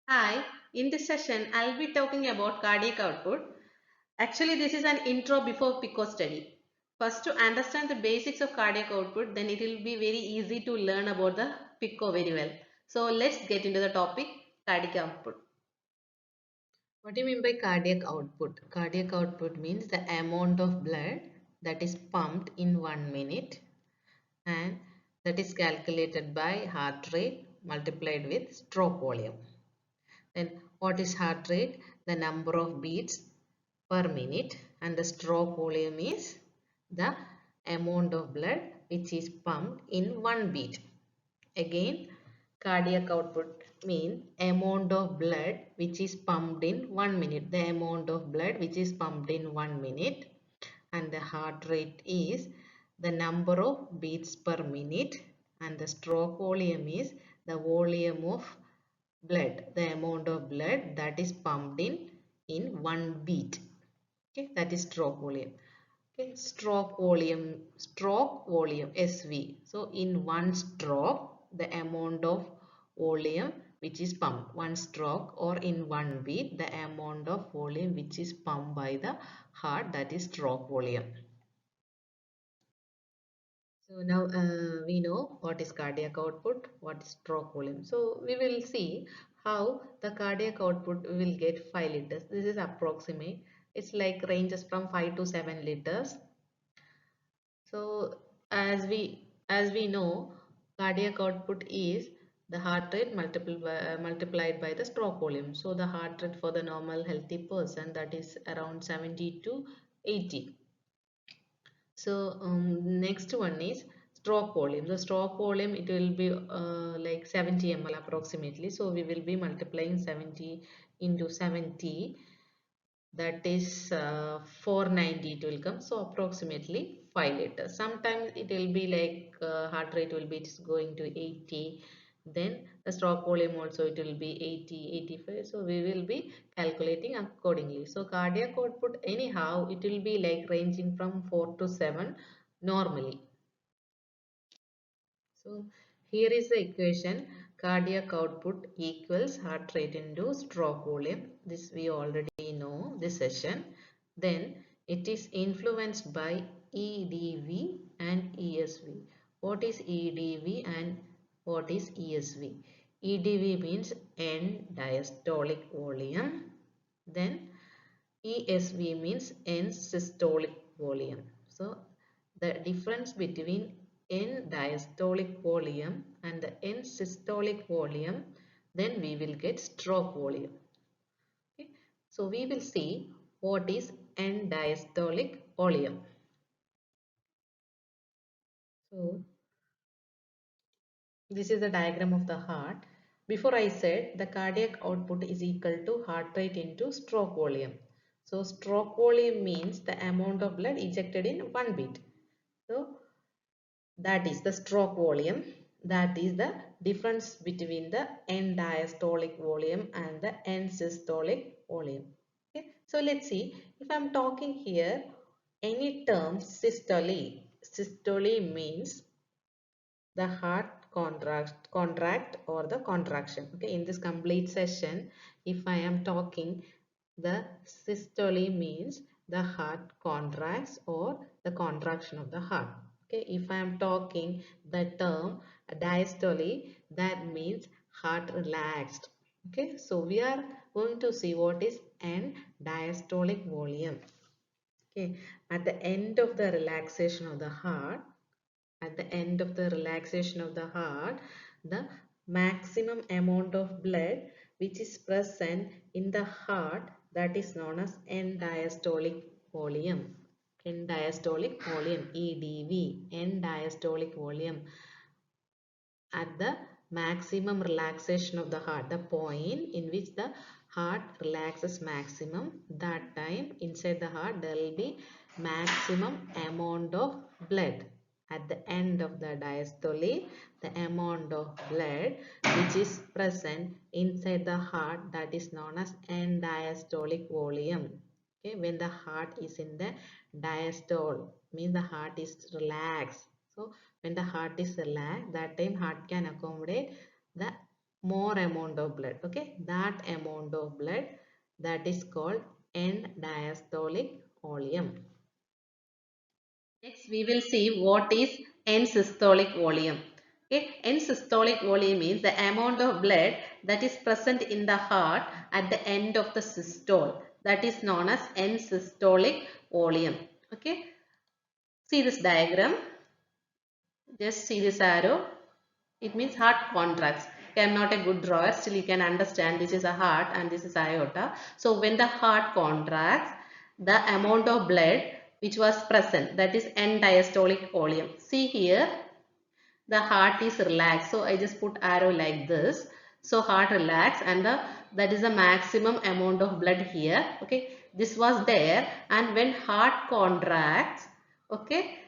Hi, in this session, I'll be talking about cardiac output. Actually, this is an intro before PICO study. First, to understand the basics of cardiac output, then it will be very easy to learn about the PICO very well. So, let's get into the topic cardiac output. What do you mean by cardiac output? Cardiac output means the amount of blood that is pumped in 1 minute, and that is calculated by heart rate multiplied with stroke volume. Then what is heart rate? The number of beats per minute, and the stroke volume is the amount of blood which is pumped in one beat. Again, cardiac output means amount of blood which is pumped in 1 minute. The amount of blood which is pumped in 1 minute, and the heart rate is the number of beats per minute, and the stroke volume is the volume of blood, the amount of blood that is pumped in one beat. Okay, that is stroke volume. Okay, stroke volume SV. So in one stroke, the amount of volume which is pumped, one stroke, or in one beat, the amount of volume which is pumped by the heart, that is stroke volume. So now we know what is cardiac output, what is stroke volume. So we will see how the cardiac output will get 5 liters. This is approximate. It's like ranges from 5 to 7 liters. So as we know, cardiac output is the heart rate multiplied by the stroke volume. So the heart rate for the normal healthy person, that is around 70 to 80. So next one is stroke volume. The stroke volume, it will be like 70 ml approximately. So we will be multiplying 70 into 70. That is 490 it will come. So approximately 5 liters. Sometimes it will be like heart rate will be going to 80. Then the stroke volume also it will be 80, 85. So we will be calculating accordingly. So cardiac output anyhow it will be like ranging from 4 to 7 normally. So here is the equation: cardiac output equals heart rate into stroke volume. This we already know this session. Then it is influenced by EDV and ESV. What is EDV and what is ESV? EDV means end diastolic volume. Then ESV means end systolic volume. So the difference between end diastolic volume and the end systolic volume, then we will get stroke volume. Okay. So we will see what is end diastolic volume. So this is the diagram of the heart. Before I said the cardiac output is equal to heart rate into stroke volume. So stroke volume means the amount of blood ejected in one beat. So that is the stroke volume. That is the difference between the end diastolic volume and the end systolic volume. Okay. So let's see, if I'm talking here any term systole. Systole means the heart contract or the contraction. Okay, in this complete session, if I am talking, the systole means the heart contracts or the contraction of the heart. Okay, if I am talking the term diastole, that means heart relaxed. Okay, so we are going to see what is end diastolic volume. Okay, at the end of the relaxation of the heart, at the end of the relaxation of the heart, the maximum amount of blood which is present in the heart, that is known as end diastolic volume. End diastolic volume, EDV, end diastolic volume. At the maximum relaxation of the heart, the point in which the heart relaxes maximum, that time inside the heart there will be maximum amount of blood. At the end of the diastole, the amount of blood which is present inside the heart, that is known as end diastolic volume. Okay, when the heart is in the diastole, means the heart is relaxed. So when the heart is relaxed, that time heart can accommodate the more amount of blood. Okay, that amount of blood, that is called end diastolic volume. Next, we will see what is end systolic volume. Okay, end systolic volume means the amount of blood that is present in the heart at the end of the systole. That is known as end systolic volume. Okay, see this diagram. Just see this arrow. It means heart contracts. Okay, I am not a good drawer, still you can understand this is a heart and this is aorta. So when the heart contracts, the amount of blood which was present, that is end diastolic volume. See here, the heart is relaxed. So I just put arrow like this. So heart relax and that is the maximum amount of blood here. Okay, this was there, and when heart contracts, okay,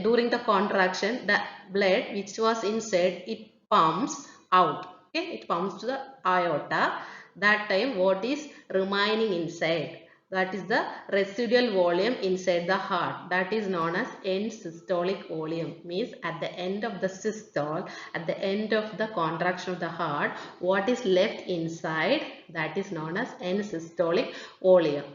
during the contraction, the blood which was inside, it pumps out. Okay, it pumps to the aorta. That time what is remaining inside, that is the residual volume inside the heart, that is known as end systolic volume. Means at the end of the systole, at the end of the contraction of the heart, what is left inside, that is known as end systolic volume.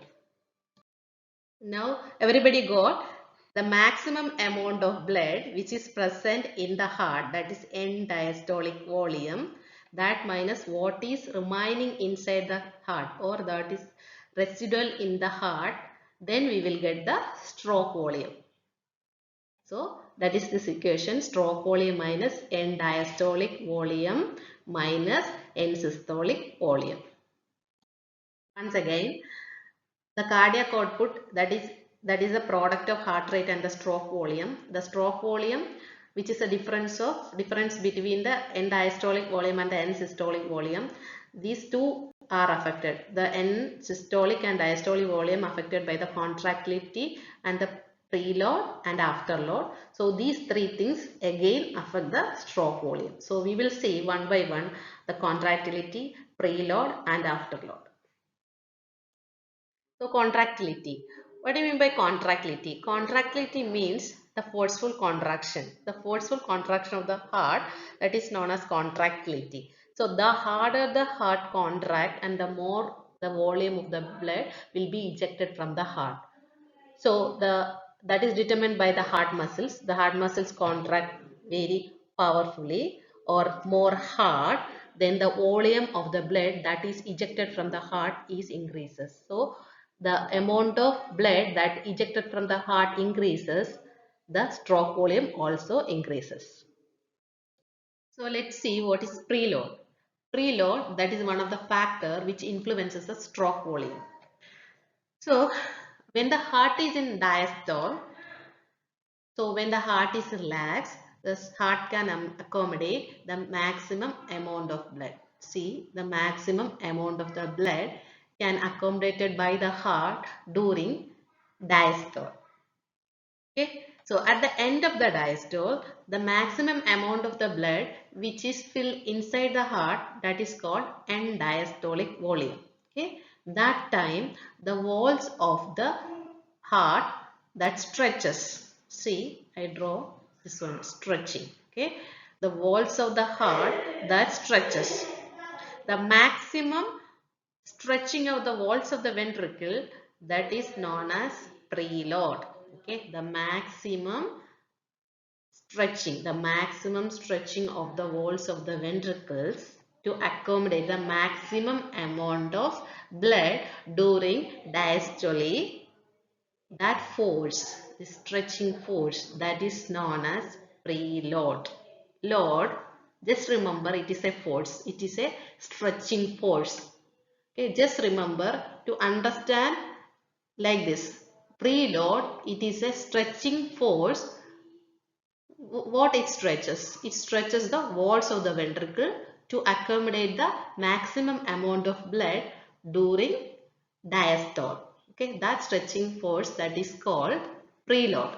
Now everybody got the maximum amount of blood which is present in the heart, that is end diastolic volume, that minus what is remaining inside the heart, or that is residual in the heart, then we will get the stroke volume. So that is this equation, stroke volume minus end diastolic volume minus end systolic volume. Once again, the cardiac output, that is a product of heart rate and the stroke volume. The stroke volume, which is a difference between the end diastolic volume and the end systolic volume. These two are affected. The end systolic and diastolic volume affected by the contractility and the preload and afterload. So these three things again affect the stroke volume. So we will see one by one the contractility, preload and afterload. So contractility. What do you mean by contractility? Contractility means the forceful contraction. The forceful contraction of the heart, that is known as contractility. So the harder the heart contract and the more the volume of the blood will be ejected from the heart. So that is determined by the heart muscles. The heart muscles contract very powerfully or more hard, then the volume of the blood that is ejected from the heart is increases. So the amount of blood that ejected from the heart increases, the stroke volume also increases. So let's see what is preload. Preload, that is one of the factor which influences the stroke volume. So when the heart is in diastole, so when the heart is relaxed, the heart can accommodate the maximum amount of blood. See, the maximum amount of the blood can accommodated by the heart during diastole. Okay, so at the end of the diastole, the maximum amount of the blood which is filled inside the heart, that is called end diastolic volume. Okay, that time the walls of the heart that stretches. See, I draw this one, stretching. Okay, the walls of the heart that stretches. The maximum stretching of the walls of the ventricle, that is known as preload. Okay, the maximum stretching of the walls of the ventricles to accommodate the maximum amount of blood during diastole. That force, the stretching force, that is known as preload. Load, just remember, it is a force, it is a stretching force. Okay, just remember to understand like this. Preload, it is a stretching force. What it stretches? It stretches the walls of the ventricle to accommodate the maximum amount of blood during diastole. Okay, that stretching force, that is called preload.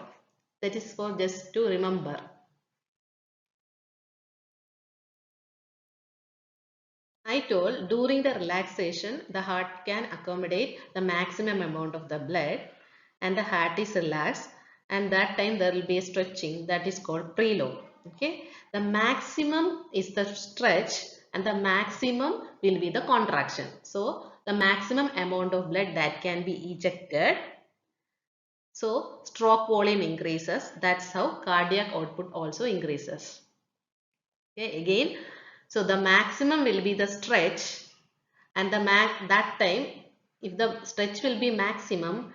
That is for just to remember. I told during the relaxation, the heart can accommodate the maximum amount of the blood and the heart is relaxed, and that time there will be a stretching, that is called preload. Okay, the maximum is the stretch and the maximum will be the contraction. So the maximum amount of blood that can be ejected. So stroke volume increases. That's how cardiac output also increases. Okay, again, so the maximum will be the stretch, and that time if the stretch will be maximum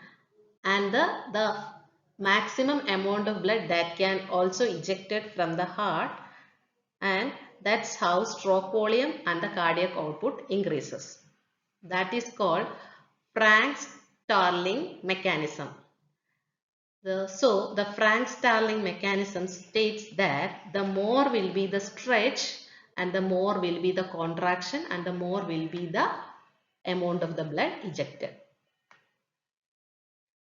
and the maximum amount of blood that can also ejected from the heart, and that's how stroke volume and the cardiac output increases. That is called Frank-Starling mechanism. So the Frank-Starling mechanism states that the more will be the stretch and the more will be the contraction and the more will be the amount of the blood ejected.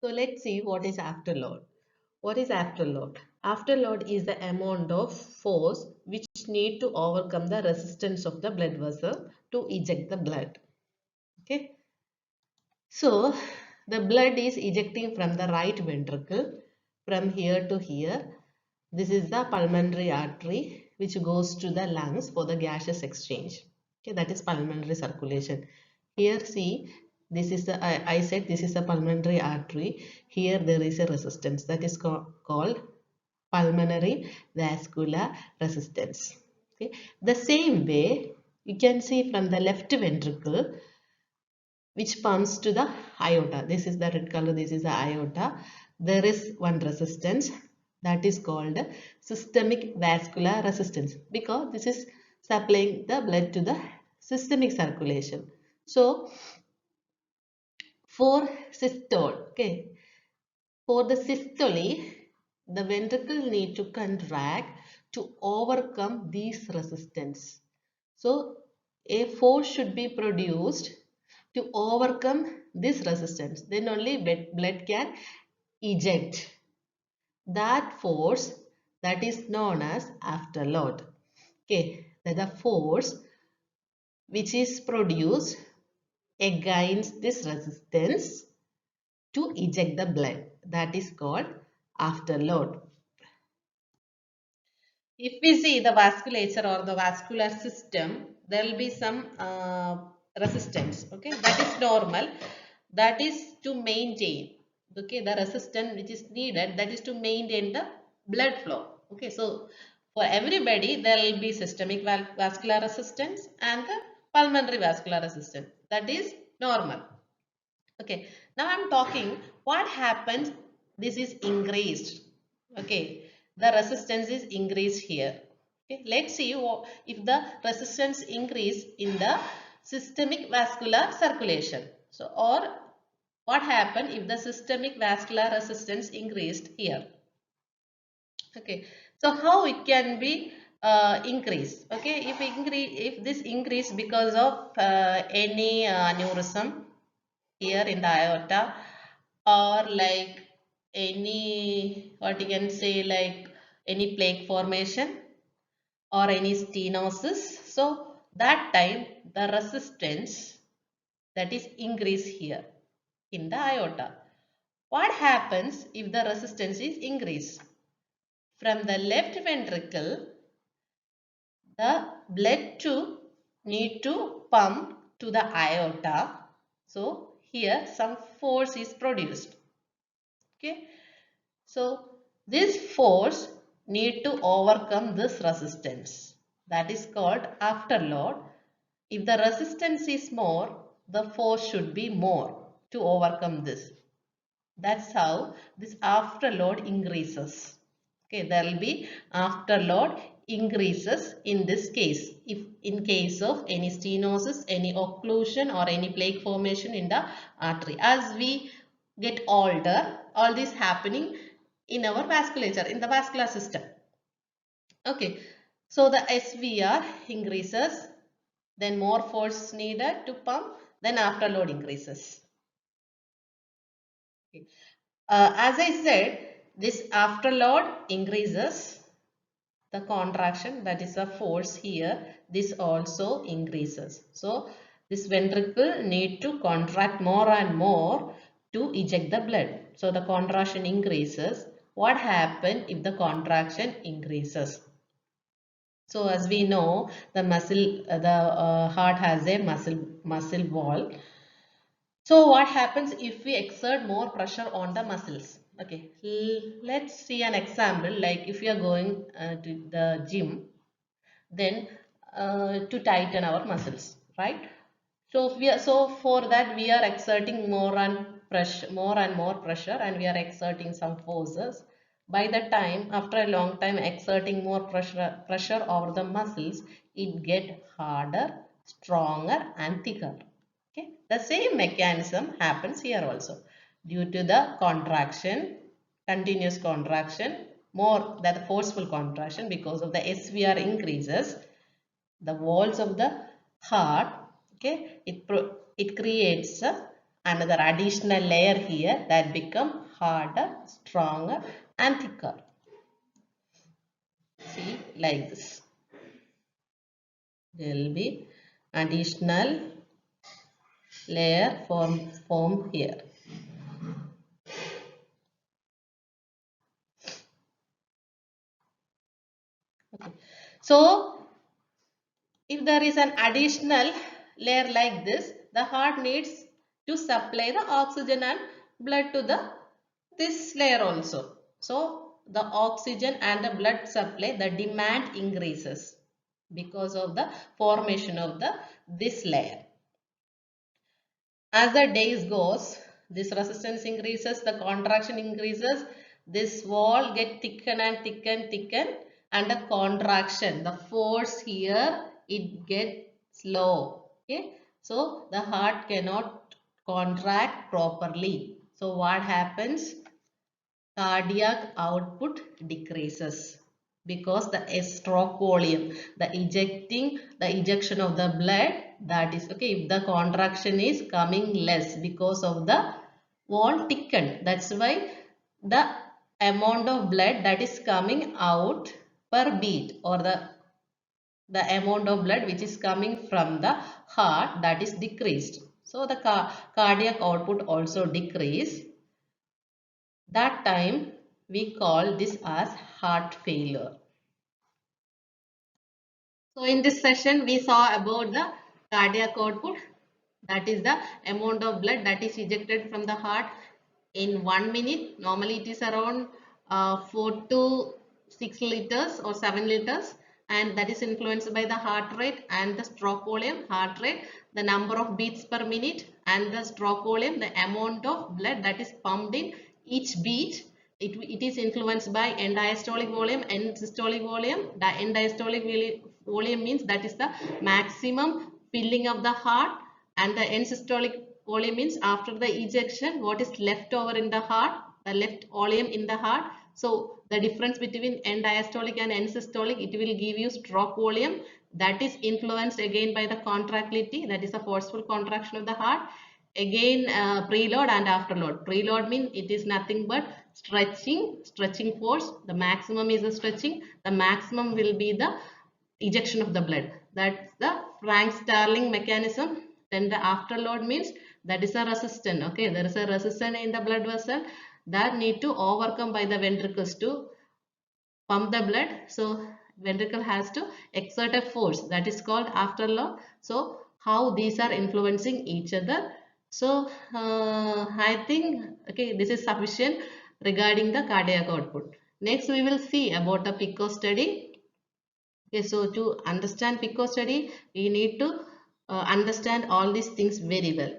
So let's see what is afterload. What is afterload? Afterload is the amount of force which need to overcome the resistance of the blood vessel to eject the blood. Okay. So the blood is ejecting from the right ventricle from here to here. This is the pulmonary artery which goes to the lungs for the gaseous exchange. Okay, that is pulmonary circulation. Here see, this is the I said this is a pulmonary artery. Here there is a resistance that is called pulmonary vascular resistance. Okay, the same way you can see from the left ventricle which pumps to the aorta. This is the red color, this is the aorta. There is one resistance that is called systemic vascular resistance because this is supplying the blood to the systemic circulation. So for systole, okay, for the systole, the ventricle need to contract to overcome these resistance. So a force should be produced to overcome this resistance. Then only blood can eject. That force that is known as afterload. Okay, the force which is produced against this resistance to eject the blood, that is called afterload. If we see the vasculature or the vascular system, there will be some resistance. Okay, that is normal. That is to maintain. Okay, the resistance which is needed, that is to maintain the blood flow. Okay, so for everybody there will be systemic vascular resistance and the pulmonary vascular resistance. That is normal. Okay, now I'm talking what happens. This is increased. Okay, the resistance is increased here. Okay, let's see if the resistance increase in the systemic vascular circulation. So, or what happen if the systemic vascular resistance increased here. Okay, so how it can be increased? Okay, if this increase because of any aneurysm here in the aorta, or like any, what you can say, like any plaque formation or any stenosis. So that time the resistance that is increased here in the aorta. What happens if the resistance is increased? From the left ventricle, the blood to need to pump to the aorta. So here some force is produced. Okay, so this force need to overcome this resistance. That is called afterload. If the resistance is more, the force should be more to overcome this. That's how this afterload increases. Okay, there will be afterload increases in this case. If in case of any stenosis, any occlusion or any plaque formation in the artery. As we get older, all this happening in our vasculature, in the vascular system. Okay, so the SVR increases, then more force needed to pump, then afterload increases. Okay. As I said, this afterload increases the contraction, that is the force here. This also increases. So this ventricle need to contract more and more to eject the blood. So the contraction increases. What happens if the contraction increases? So as we know, the heart has a muscle wall. So what happens if we exert more pressure on the muscles? Okay, let's see an example. Like if you are going to the gym, then to tighten our muscles, right? So for that we are exerting more and more pressure, and we are exerting some forces. By the time, after a long time exerting more pressure over the muscles, it get harder, stronger, and thicker. Okay, the same mechanism happens here also. Due to the contraction, continuous contraction, more that forceful contraction, because of the SVR increases, the walls of the heart, okay, it creates another additional layer here that become harder, stronger, and thicker. See, like this. There will be additional layer form here. Okay. So if there is an additional layer like this, the heart needs to supply the oxygen and blood to this layer also. So the oxygen and the blood supply, the demand increases because of the formation of this layer. As the days goes, this resistance increases, the contraction increases, this wall get thicken and thicken, thicken, and the contraction, the force here, it gets slow. Okay, so the heart cannot contract properly. So what happens? Cardiac output decreases because the stroke volume, the ejection of the blood, that is okay. If the contraction is coming less because of the wall thickened, that's why the amount of blood that is coming out per beat, or the amount of blood which is coming from the heart, that is decreased. So the cardiac output also decrease. That time we call this as heart failure. So in this session we saw about the cardiac output, that is the amount of blood that is ejected from the heart in 1 minute. Normally it is around 4 to 6 liters or 7 liters, and that is influenced by the heart rate and the stroke volume. Heart rate, the number of beats per minute, and the stroke volume, the amount of blood that is pumped in each beat. It is influenced by end diastolic volume and systolic volume. The end diastolic volume means that is the maximum filling of the heart, and the end systolic volume means after the ejection what is left over in the heart, the left volume in the heart. So the difference between end diastolic and end systolic, it will give you stroke volume, that is influenced again by the contractility, that is a forceful contraction of the heart. Again preload and afterload. Preload means it is nothing but stretching force. The maximum is the stretching, the maximum will be the ejection of the blood. That's the Frank Starling mechanism. Then the afterload means that is a resistance. Okay, there is a resistance in the blood vessel that need to overcome by the ventricles to pump the blood. So ventricle has to exert a force, that is called afterload. So how these are influencing each other. So I think okay, this is sufficient regarding the cardiac output. Next we will see about the PICO study. Okay, so to understand PICO study, we need to understand all these things very well.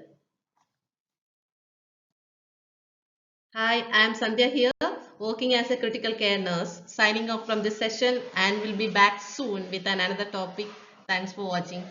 Hi, I am Sandhya here, working as a critical care nurse, signing off from this session, and will be back soon with another topic. Thanks for watching.